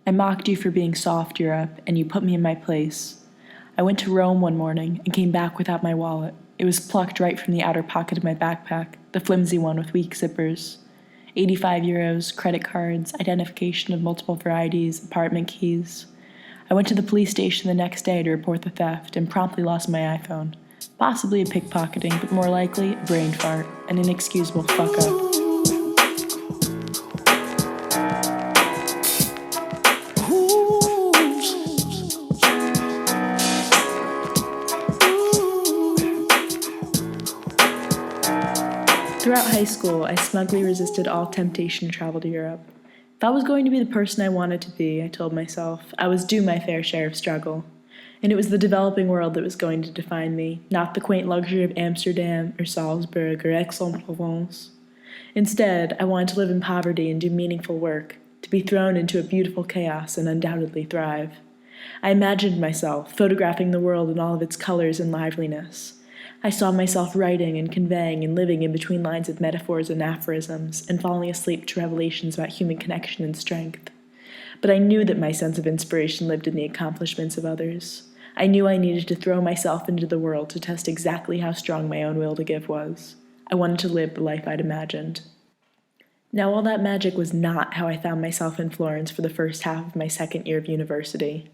I mocked you for being soft, Europe, and you put me in my place. I went to Rome one morning and came back without my wallet. It was plucked right from the outer pocket of my backpack, the flimsy one with weak zippers. 85 euros, credit cards, identification of multiple varieties, apartment keys. I went to the police station the next day to report the theft and promptly lost my iPhone. Possibly a pickpocketing, but more likely a brain fart, an inexcusable fuck-up. Throughout high school, I smugly resisted all temptation to travel to Europe. If I was going to be the person I wanted to be, I told myself, I was due my fair share of struggle. And it was the developing world that was going to define me, not the quaint luxury of Amsterdam or Salzburg or Aix-en-Provence. Instead, I wanted to live in poverty and do meaningful work, to be thrown into a beautiful chaos and undoubtedly thrive. I imagined myself photographing the world in all of its colors and liveliness. I saw myself writing and conveying and living in between lines of metaphors and aphorisms and falling asleep to revelations about human connection and strength. But I knew that my sense of inspiration lived in the accomplishments of others. I knew I needed to throw myself into the world to test exactly how strong my own will to give was. I wanted to live the life I'd imagined. Now, all that magic was not how I found myself in Florence for the first half of my second year of university.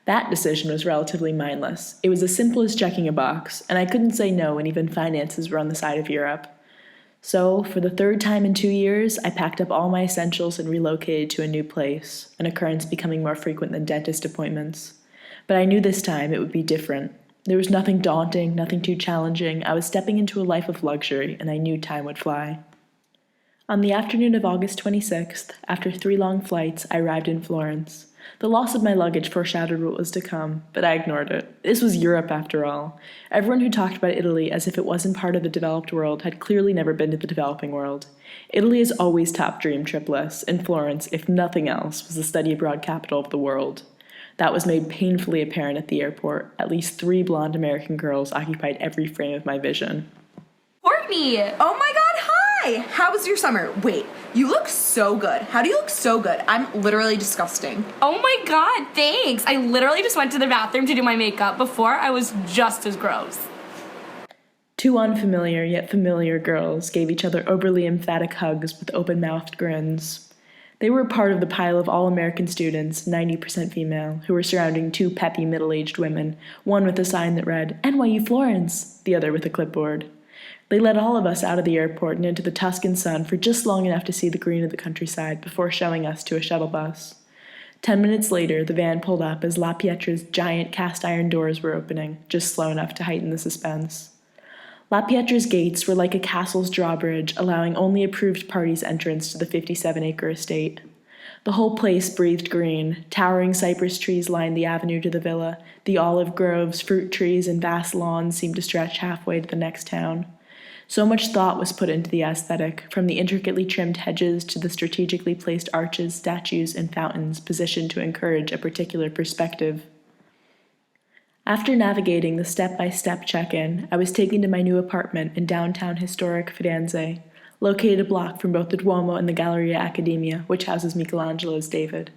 That decision was relatively mindless. It was as simple as checking a box, and I couldn't say no when even finances were on the side of Europe. So, for the third time in 2 years, I packed up all my essentials and relocated to a new place, an occurrence becoming more frequent than dentist appointments. But I knew this time it would be different. There was nothing daunting, nothing too challenging. I was stepping into a life of luxury, and I knew time would fly. On the afternoon of August 26th, after 3 long flights, I arrived in Florence. The loss of my luggage foreshadowed what was to come, but I ignored it. This was Europe, after all. Everyone who talked about Italy as if it wasn't part of the developed world had clearly never been to the developing world. Italy is always top dream trip lists, and Florence, if nothing else, was the study abroad capital of the world. That was made painfully apparent at the airport. At least 3 blonde American girls occupied every frame of my vision. Courtney! Oh my god, hi! How was your summer? Wait, you look so good. How do you look so good? I'm literally disgusting. Oh my god, thanks! I literally just went to the bathroom to do my makeup. Before, I was just as gross. 2 unfamiliar yet familiar girls gave each other overly emphatic hugs with open-mouthed grins. They were part of the pile of all-American students, 90% female, who were surrounding 2 peppy middle-aged women, one with a sign that read, NYU Florence, the other with a clipboard. They led all of us out of the airport and into the Tuscan sun for just long enough to see the green of the countryside before showing us to a shuttle bus. 10 minutes later, the van pulled up as La Pietra's giant cast-iron doors were opening, just slow enough to heighten the suspense. La Pietra's gates were like a castle's drawbridge, allowing only approved parties entrance to the 57-acre estate. The whole place breathed green. Towering cypress trees lined the avenue to the villa. The olive groves, fruit trees, and vast lawns seemed to stretch halfway to the next town. So much thought was put into the aesthetic, from the intricately trimmed hedges to the strategically placed arches, statues, and fountains positioned to encourage a particular perspective. After navigating the step-by-step check-in, I was taken to my new apartment in downtown historic Firenze, located a block from both the Duomo and the Galleria Accademia, which houses Michelangelo's David.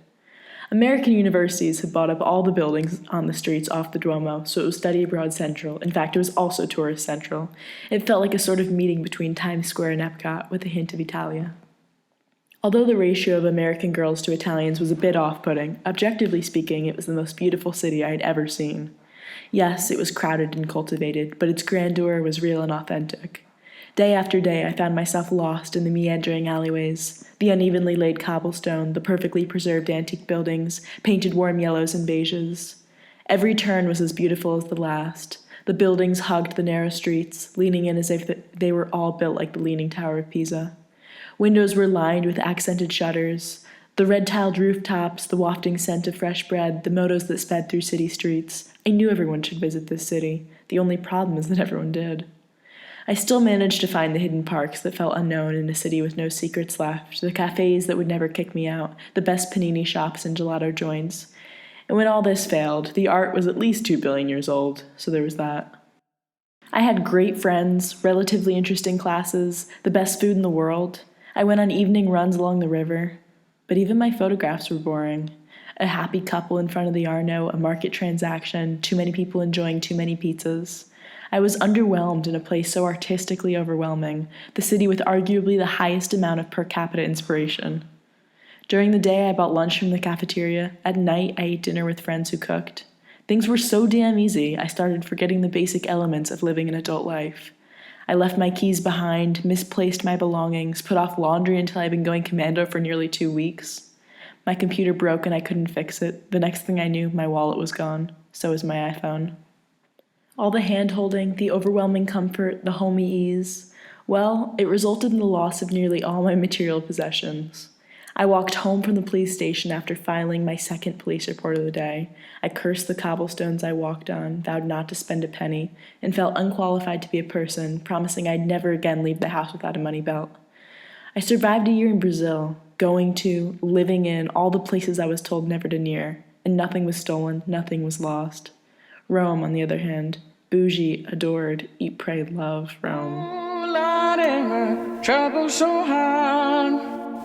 American universities had bought up all the buildings on the streets off the Duomo, so it was study abroad central. In fact, it was also tourist central. It felt like a sort of meeting between Times Square and Epcot, with a hint of Italia. Although the ratio of American girls to Italians was a bit off-putting, objectively speaking, it was the most beautiful city I had ever seen. Yes, it was crowded and cultivated, but its grandeur was real and authentic. Day after day, I found myself lost in the meandering alleyways, the unevenly laid cobblestone, the perfectly preserved antique buildings, painted warm yellows and beiges. Every turn was as beautiful as the last. The buildings hugged the narrow streets, leaning in as if they were all built like the Leaning Tower of Pisa. Windows were lined with accented shutters. The red-tiled rooftops, the wafting scent of fresh bread, the motos that sped through city streets. I knew everyone should visit this city. The only problem is that everyone did. I still managed to find the hidden parks that felt unknown in a city with no secrets left, the cafes that would never kick me out, the best panini shops and gelato joints. And when all this failed, the art was at least 2 billion years old, so there was that. I had great friends, relatively interesting classes, the best food in the world. I went on evening runs along the river. But even my photographs were boring. A happy couple in front of the Arno, a market transaction, too many people enjoying too many pizzas. I was underwhelmed in a place so artistically overwhelming, the city with arguably the highest amount of per capita inspiration. During the day, I bought lunch from the cafeteria. At night, I ate dinner with friends who cooked. Things were so damn easy, I started forgetting the basic elements of living an adult life. I left my keys behind, misplaced my belongings, put off laundry until I'd been going commando for nearly 2 weeks. My computer broke and I couldn't fix it. The next thing I knew, my wallet was gone. So was my iPhone. All the hand-holding, the overwhelming comfort, the homey ease, well, it resulted in the loss of nearly all my material possessions. I walked home from the police station after filing my second police report of the day. I cursed the cobblestones I walked on, vowed not to spend a penny, and felt unqualified to be a person, promising I'd never again leave the house without a money belt. I survived a year in Brazil, going to, living in, all the places I was told never to near, and nothing was stolen, nothing was lost. Rome, on the other hand, bougie, adored, eat, pray, love, Rome. Ooh, Lordy, my trouble so hard.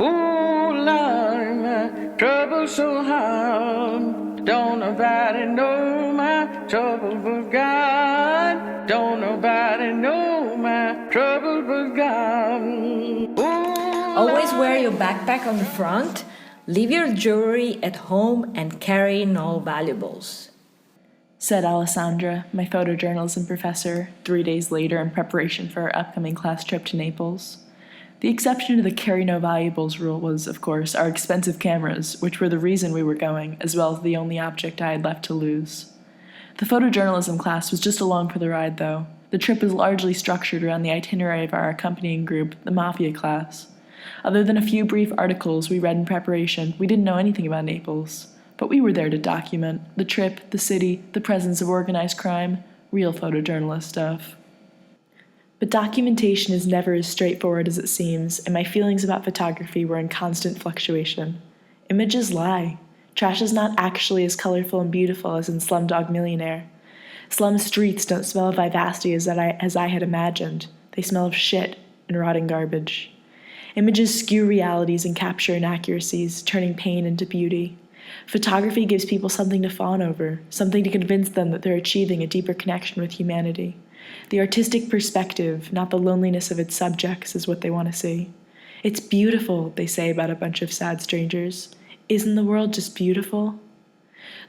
Ooh, Lordy, my trouble so hard. Don't nobody know my trouble but God. Don't nobody know my trouble but God. Ooh, Always wear your backpack on the front, leave your jewelry at home, and carry no valuables, said Alessandra, my photojournalism professor, 3 days later in preparation for our upcoming class trip to Naples. The exception to the carry no valuables rule was, of course, our expensive cameras, which were the reason we were going, as well as the only object I had left to lose. The photojournalism class was just along for the ride, though. The trip was largely structured around the itinerary of our accompanying group, the Mafia class. Other than a few brief articles we read in preparation, we didn't know anything about Naples. But we were there to document the trip, the city, the presence of organized crime, real photojournalist stuff. But documentation is never as straightforward as it seems, and my feelings about photography were in constant fluctuation. Images lie. Trash is not actually as colorful and beautiful as in Slumdog Millionaire. Slum streets don't smell of vivacity as I had imagined. They smell of shit and rotting garbage. Images skew realities and capture inaccuracies, turning pain into beauty. Photography gives people something to fawn over, something to convince them that they're achieving a deeper connection with humanity. The artistic perspective, not the loneliness of its subjects, is what they want to see. It's beautiful, they say about a bunch of sad strangers. Isn't the world just beautiful?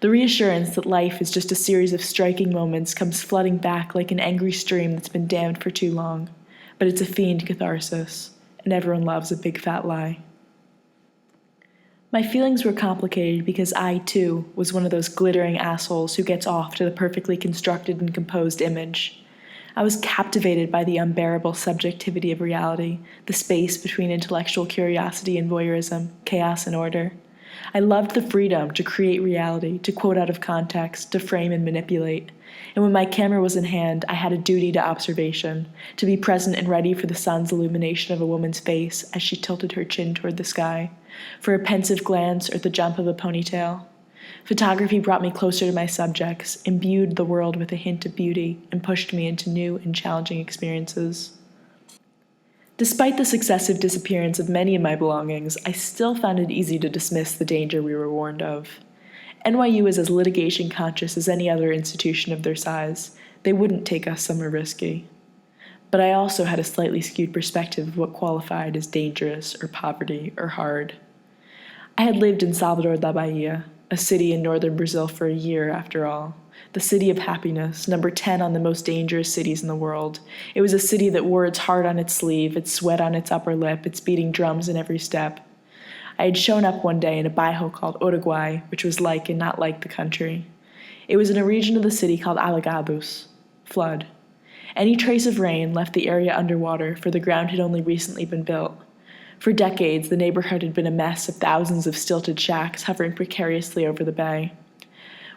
The reassurance that life is just a series of striking moments comes flooding back like an angry stream that's been dammed for too long. But it's a fiend catharsis, and everyone loves a big fat lie. My feelings were complicated because I, too, was one of those glittering assholes who gets off to the perfectly constructed and composed image. I was captivated by the unbearable subjectivity of reality, the space between intellectual curiosity and voyeurism, chaos and order. I loved the freedom to create reality, to quote out of context, to frame and manipulate. And when my camera was in hand, I had a duty to observation, to be present and ready for the sun's illumination of a woman's face as she tilted her chin toward the sky, for a pensive glance or the jump of a ponytail. Photography brought me closer to my subjects, imbued the world with a hint of beauty, and pushed me into new and challenging experiences. Despite the successive disappearance of many of my belongings, I still found it easy to dismiss the danger we were warned of. NYU is as litigation conscious as any other institution of their size. They wouldn't take us somewhere risky. But I also had a slightly skewed perspective of what qualified as dangerous or poverty or hard. I had lived in Salvador da Bahia, a city in northern Brazil, for a year after all. The city of happiness, number 10 on the most dangerous cities in the world. It was a city that wore its heart on its sleeve, its sweat on its upper lip, its beating drums in every step. I had shown up one day in a bairro called Uruguay, which was like and not like the country. It was in a region of the city called Alagados, flood. Any trace of rain left the area underwater, for the ground had only recently been built. For decades, the neighborhood had been a mess of thousands of stilted shacks hovering precariously over the bay.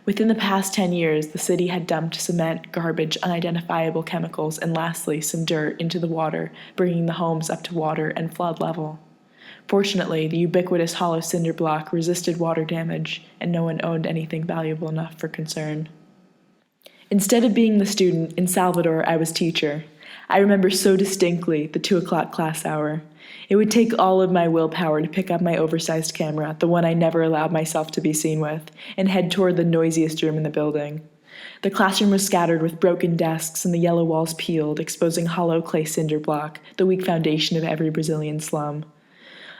Within the past 10 years, the city had dumped cement, garbage, unidentifiable chemicals, and lastly, some dirt into the water, bringing the homes up to water and flood level. Fortunately, the ubiquitous hollow cinder block resisted water damage, and no one owned anything valuable enough for concern. Instead of being the student, in Salvador I was teacher. I remember so distinctly the 2 o'clock class hour. It would take all of my willpower to pick up my oversized camera, the one I never allowed myself to be seen with, and head toward the noisiest room in the building. The classroom was scattered with broken desks and the yellow walls peeled, exposing hollow clay cinder block, the weak foundation of every Brazilian slum.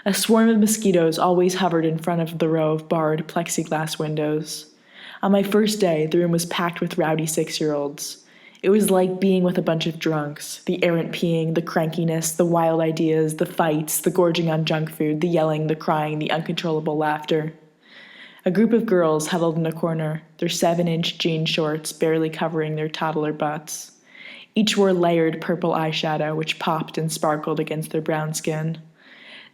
A swarm of mosquitoes always hovered in front of the row of barred plexiglass windows. On my first day, the room was packed with rowdy 6-year-olds. It was like being with a bunch of drunks, the errant peeing, the crankiness, the wild ideas, the fights, the gorging on junk food, the yelling, the crying, the uncontrollable laughter. A group of girls huddled in a corner, their 7-inch jean shorts barely covering their toddler butts. Each wore layered purple eyeshadow which popped and sparkled against their brown skin.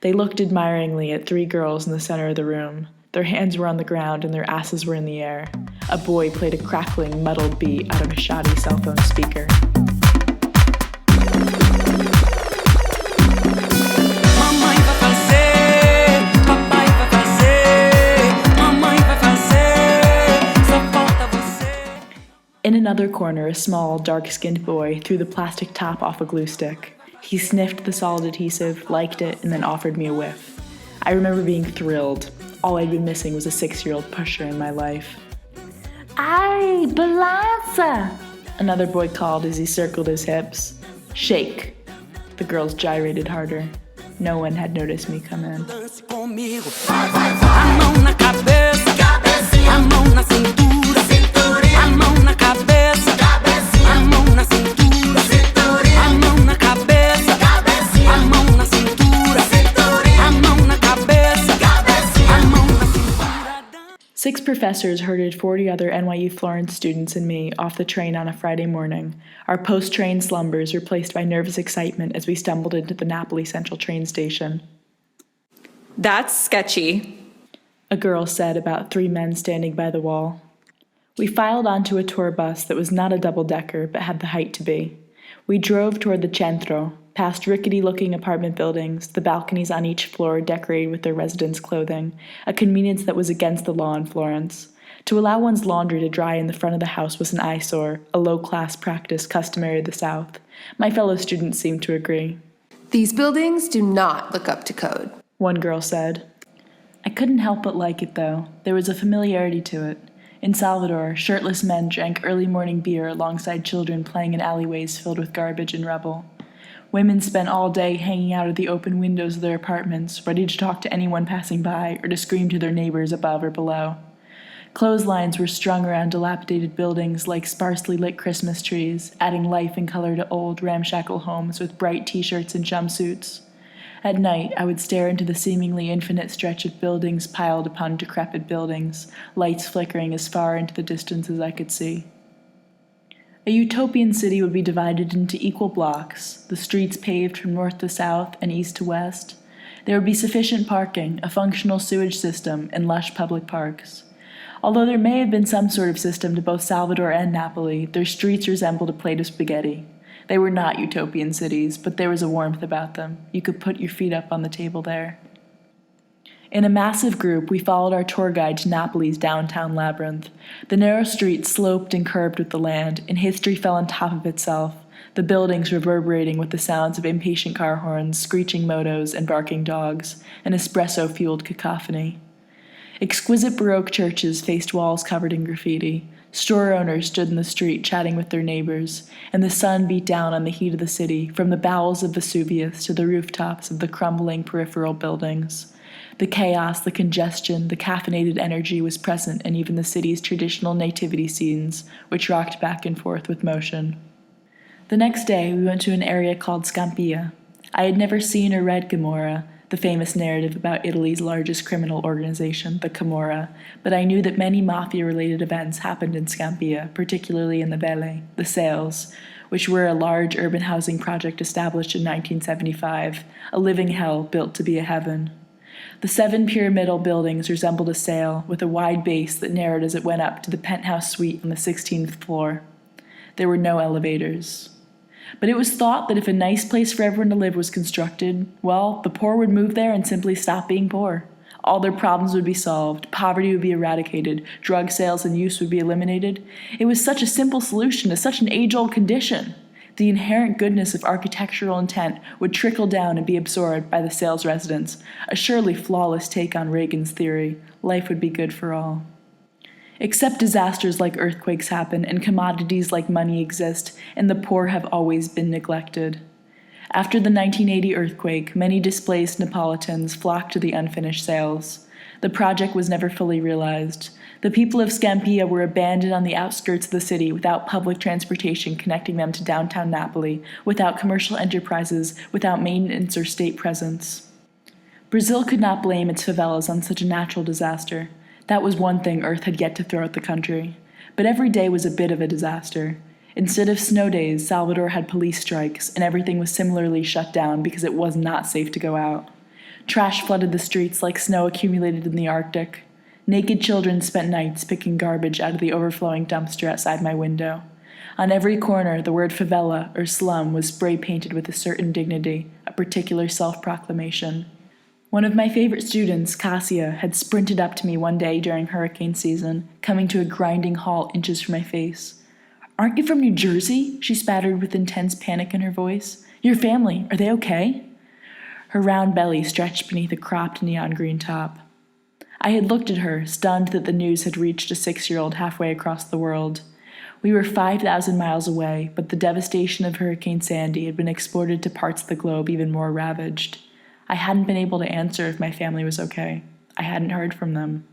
They looked admiringly at 3 girls in the center of the room. Their hands were on the ground and their asses were in the air. A boy played a crackling, muddled beat out of a shoddy cell phone speaker. In another corner, a small, dark-skinned boy threw the plastic top off a glue stick. He sniffed the solid adhesive, liked it, and then offered me a whiff. I remember being thrilled. All I'd been missing was a 6-year-old pusher in my life. "Ay, balança!" another boy called as he circled his hips. "Shake." The girls gyrated harder. No one had noticed me come in. Six professors herded 40 other NYU Florence students and me off the train on a Friday morning, our post-train slumbers replaced by nervous excitement as we stumbled into the Napoli Central train station. "That's sketchy," a girl said about 3 men standing by the wall. We filed onto a tour bus that was not a double-decker but had the height to be. We drove toward the centro, past rickety-looking apartment buildings, the balconies on each floor decorated with their residents' clothing, a convenience that was against the law in Florence. To allow one's laundry to dry in the front of the house was an eyesore, a low-class practice customary of the South. My fellow students seemed to agree. "These buildings do not look up to code," one girl said. I couldn't help but like it, though. There was a familiarity to it. In Salvador, shirtless men drank early morning beer alongside children playing in alleyways filled with garbage and rubble. Women spent all day hanging out at the open windows of their apartments, ready to talk to anyone passing by or to scream to their neighbors above or below. Clotheslines were strung around dilapidated buildings like sparsely lit Christmas trees, adding life and color to old, ramshackle homes with bright t-shirts and jumpsuits. At night, I would stare into the seemingly infinite stretch of buildings piled upon decrepit buildings, lights flickering as far into the distance as I could see. A utopian city would be divided into equal blocks, the streets paved from north to south and east to west. There would be sufficient parking, a functional sewage system, and lush public parks. Although there may have been some sort of system to both Salvador and Napoli, their streets resembled a plate of spaghetti. They were not utopian cities, but there was a warmth about them. You could put your feet up on the table there. In a massive group, we followed our tour guide to Napoli's downtown labyrinth. The narrow streets sloped and curved with the land, and history fell on top of itself, the buildings reverberating with the sounds of impatient car horns, screeching motos, and barking dogs, an espresso-fueled cacophony. Exquisite Baroque churches faced walls covered in graffiti. Store owners stood in the street chatting with their neighbors, and the sun beat down on the heat of the city, from the bowels of Vesuvius to the rooftops of the crumbling peripheral buildings. The chaos, the congestion, the caffeinated energy was present in even the city's traditional nativity scenes, which rocked back and forth with motion. The next day, we went to an area called Scampia. I had never seen or read Gomorrah, the famous narrative about Italy's largest criminal organization, the Camorra, but I knew that many mafia-related events happened in Scampia, particularly in the Belle, the Sales, which were a large urban housing project established in 1975, a living hell built to be a heaven. The 7 pyramidal buildings resembled a sail, with a wide base that narrowed as it went up to the penthouse suite on the 16th floor. There were no elevators. But it was thought that if a nice place for everyone to live was constructed, well, the poor would move there and simply stop being poor. All their problems would be solved, poverty would be eradicated, drug sales and use would be eliminated. It was such a simple solution to such an age-old condition. The inherent goodness of architectural intent would trickle down and be absorbed by the sales residents, a surely flawless take on Reagan's theory. Life would be good for all. Except disasters like earthquakes happen, and commodities like money exist, and the poor have always been neglected. After the 1980 earthquake, many displaced Neapolitans flocked to the unfinished sales. The project was never fully realized. The people of Scampia were abandoned on the outskirts of the city without public transportation connecting them to downtown Napoli, without commercial enterprises, without maintenance or state presence. Brazil could not blame its favelas on such a natural disaster. That was one thing Earth had yet to throw at the country. But every day was a bit of a disaster. Instead of snow days, Salvador had police strikes, and everything was similarly shut down because it was not safe to go out. Trash flooded the streets like snow accumulated in the Arctic. Naked children spent nights picking garbage out of the overflowing dumpster outside my window. On every corner, the word favela or slum was spray-painted with a certain dignity, a particular self-proclamation. One of my favorite students, Cassia, had sprinted up to me one day during hurricane season, coming to a grinding halt inches from my face. "Aren't you from New Jersey?" she spattered with intense panic in her voice. "Your family, are they okay?" Her round belly stretched beneath a cropped neon green top. I had looked at her, stunned that the news had reached a 6-year-old halfway across the world. We were 5,000 miles away, but the devastation of Hurricane Sandy had been exported to parts of the globe even more ravaged. I hadn't been able to answer if my family was okay. I hadn't heard from them.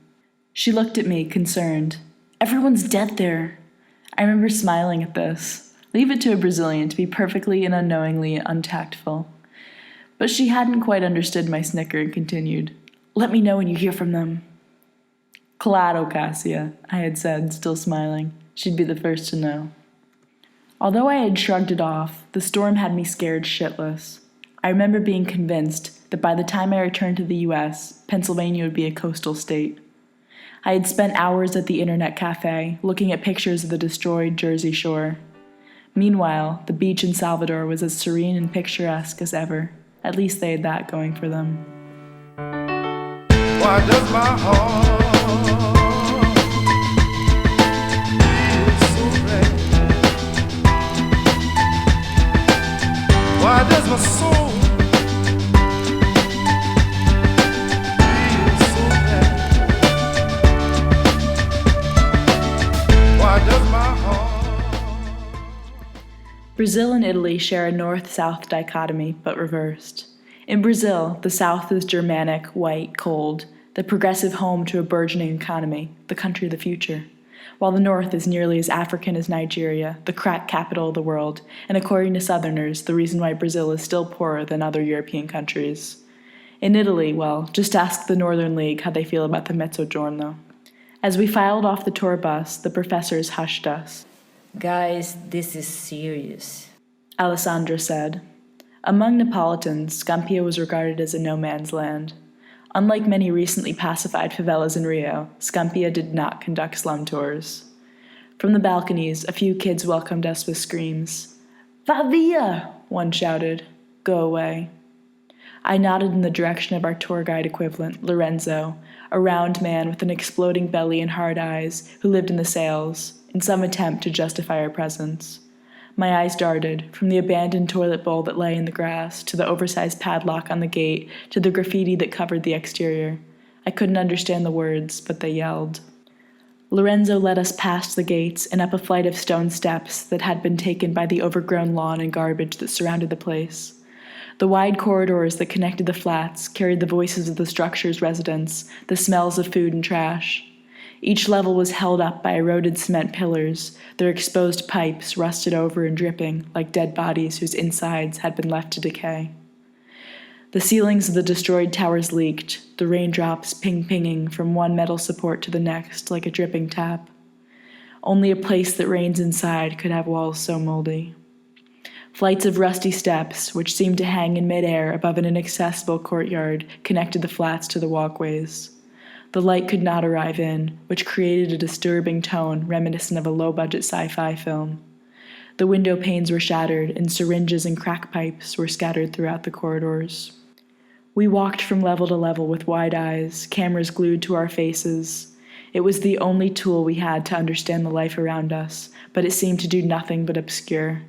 She looked at me, concerned. "Everyone's dead there." I remember smiling at this. Leave it to a Brazilian to be perfectly and unknowingly untactful. But she hadn't quite understood my snicker and continued, "Let me know when you hear from them." "Claro, Cassia," I had said, still smiling. She'd be the first to know. Although I had shrugged it off, the storm had me scared shitless. I remember being convinced that by the time I returned to the U.S., Pennsylvania would be a coastal state. I had spent hours at the internet cafe, looking at pictures of the destroyed Jersey shore. Meanwhile, the beach in Salvador was as serene and picturesque as ever. At least they had that going for them. Why does my heart feel so bad? Why does my soul feel so bad? Why does my heart? Brazil and Italy share a north-south dichotomy, but reversed. In Brazil, the south is Germanic, white, cold, the progressive home to a burgeoning economy, the country of the future, while the north is nearly as African as Nigeria, the crack capital of the world, and according to Southerners, the reason why Brazil is still poorer than other European countries. In Italy, well, just ask the Northern League how they feel about the Mezzogiorno. As we filed off the tour bus, the professors hushed us. Guys, this is serious. Alessandra said. Among Neapolitans, Scampia was regarded as a no-man's land. Unlike many recently pacified favelas in Rio, Scampia did not conduct slum tours. From the balconies, a few kids welcomed us with screams. "Va via!" one shouted. "Go away." I nodded in the direction of our tour guide equivalent, Lorenzo, a round man with an exploding belly and hard eyes who lived in the sales, in some attempt to justify our presence. My eyes darted, from the abandoned toilet bowl that lay in the grass, to the oversized padlock on the gate, to the graffiti that covered the exterior. I couldn't understand the words, but they yelled. Lorenzo led us past the gates and up a flight of stone steps that had been taken by the overgrown lawn and garbage that surrounded the place. The wide corridors that connected the flats carried the voices of the structure's residents, the smells of food and trash. Each level was held up by eroded cement pillars, their exposed pipes rusted over and dripping like dead bodies whose insides had been left to decay. The ceilings of the destroyed towers leaked, the raindrops ping-pinging from one metal support to the next like a dripping tap. Only a place that rains inside could have walls so moldy. Flights of rusty steps, which seemed to hang in midair above an inaccessible courtyard, connected the flats to the walkways. The light could not arrive in, which created a disturbing tone reminiscent of a low-budget sci-fi film. The window panes were shattered, and syringes and crack pipes were scattered throughout the corridors. We walked from level to level with wide eyes, cameras glued to our faces. It was the only tool we had to understand the life around us, but it seemed to do nothing but obscure.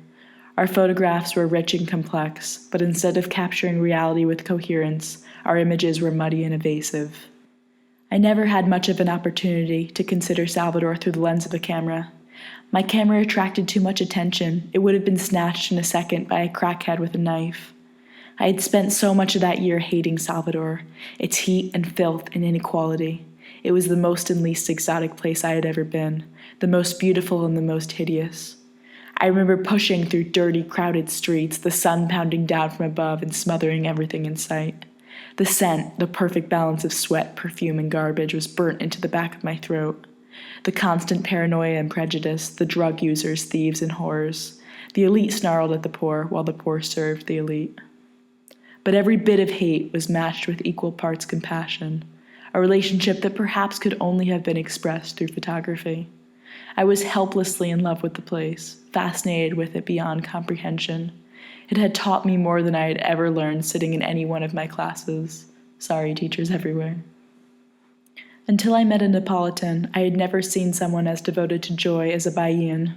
Our photographs were rich and complex, but instead of capturing reality with coherence, our images were muddy and evasive. I never had much of an opportunity to consider Salvador through the lens of a camera. My camera attracted too much attention. It would have been snatched in a second by a crackhead with a knife. I had spent so much of that year hating Salvador, its heat and filth and inequality. It was the most and least exotic place I had ever been, the most beautiful and the most hideous. I remember pushing through dirty, crowded streets, the sun pounding down from above and smothering everything in sight. The scent, the perfect balance of sweat, perfume, and garbage, was burnt into the back of my throat. The constant paranoia and prejudice, the drug users, thieves, and whores. The elite snarled at the poor, while the poor served the elite. But every bit of hate was matched with equal parts compassion, a relationship that perhaps could only have been expressed through photography. I was helplessly in love with the place, fascinated with it beyond comprehension. It had taught me more than I had ever learned sitting in any one of my classes. Sorry, teachers everywhere. Until I met a Neapolitan, I had never seen someone as devoted to joy as a Bahian.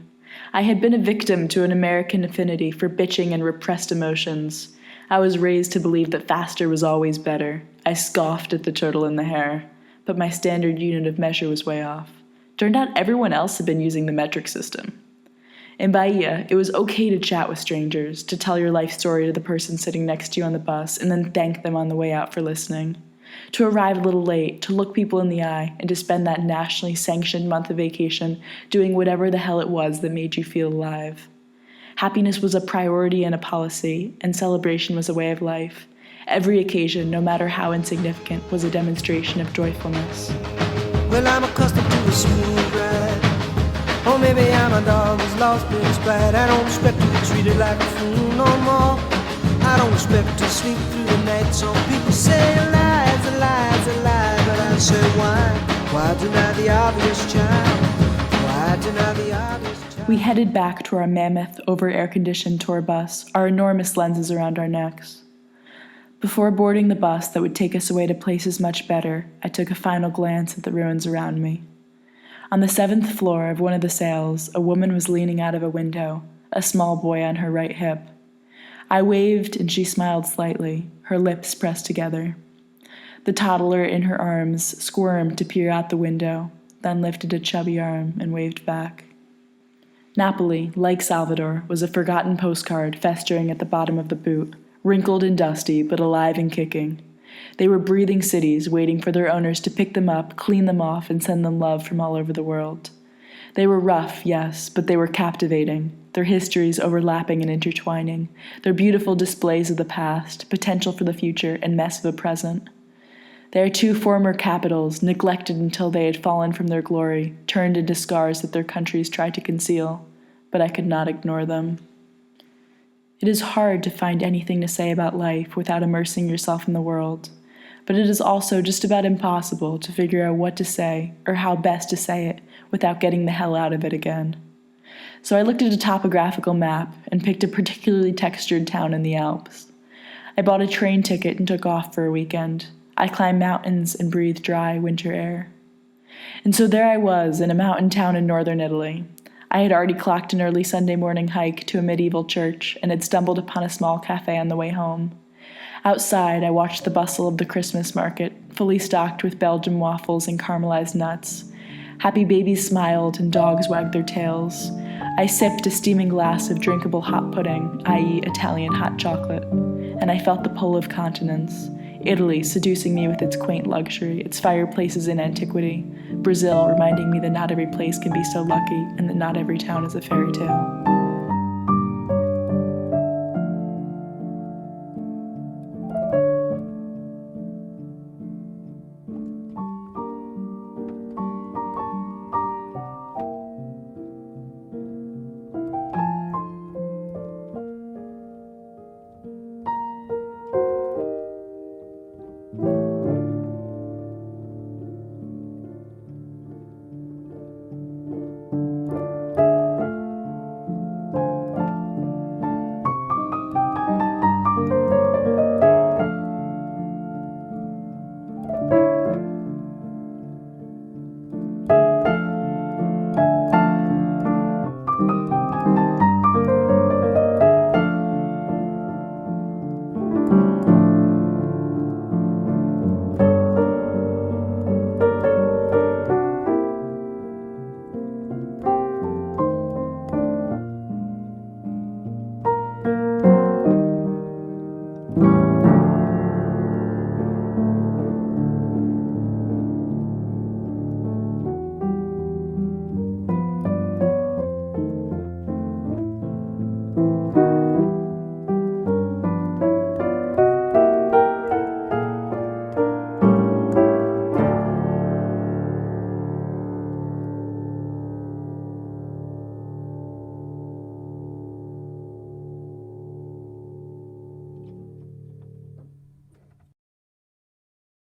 I had been a victim to an American affinity for bitching and repressed emotions. I was raised to believe that faster was always better. I scoffed at the turtle in the hair, but my standard unit of measure was way off. Turned out everyone else had been using the metric system. In Bahia, it was okay to chat with strangers, to tell your life story to the person sitting next to you on the bus, and then thank them on the way out for listening. To arrive a little late, to look people in the eye, and to spend that nationally sanctioned month of vacation doing whatever the hell it was that made you feel alive. Happiness was a priority and a policy, and celebration was a way of life. Every occasion, no matter how insignificant, was a demonstration of joyfulness. Well, I'm accustomed to a smooth ride. Or maybe I'm a dog who's lost its pride. I don't expect to be treated like a fool no more. I don't expect to sleep through the night. Some people say lies, a lie's a lie. But I say why? Why deny the obvious, child? Why deny the obvious, child? We headed back to our mammoth, over-air-conditioned tour bus, our enormous lenses around our necks. Before boarding the bus that would take us away to places much better, I took a final glance at the ruins around me. On the 7th floor of one of the sails, a woman was leaning out of a window, a small boy on her right hip. I waved and she smiled slightly, her lips pressed together. The toddler in her arms squirmed to peer out the window, then lifted a chubby arm and waved back. Napoli, like Salvador, was a forgotten postcard festering at the bottom of the boot, wrinkled and dusty, but alive and kicking. They were breathing cities waiting for their owners to pick them up, clean them off, and send them love from all over the world. They were rough, yes, but they were captivating, their histories overlapping and intertwining, their beautiful displays of the past, potential for the future, and mess of the present. Their two former capitals, neglected until they had fallen from their glory, turned into scars that their countries tried to conceal, but I could not ignore them. It is hard to find anything to say about life without immersing yourself in the world, but it is also just about impossible to figure out what to say or how best to say it without getting the hell out of it again. So I looked at a topographical map and picked a particularly textured town in the Alps. I bought a train ticket and took off for a weekend. I climbed mountains and breathed dry winter air. And so there I was in a mountain town in northern Italy. I had already clocked an early Sunday morning hike to a medieval church and had stumbled upon a small cafe on the way home. Outside, I watched the bustle of the Christmas market, fully stocked with Belgian waffles and caramelized nuts. Happy babies smiled and dogs wagged their tails. I sipped a steaming glass of drinkable hot pudding, i.e. Italian hot chocolate, and I felt the pull of continents. Italy seducing me with its quaint luxury, its fireplaces in antiquity. Brazil reminding me that not every place can be so lucky and that not every town is a fairy tale.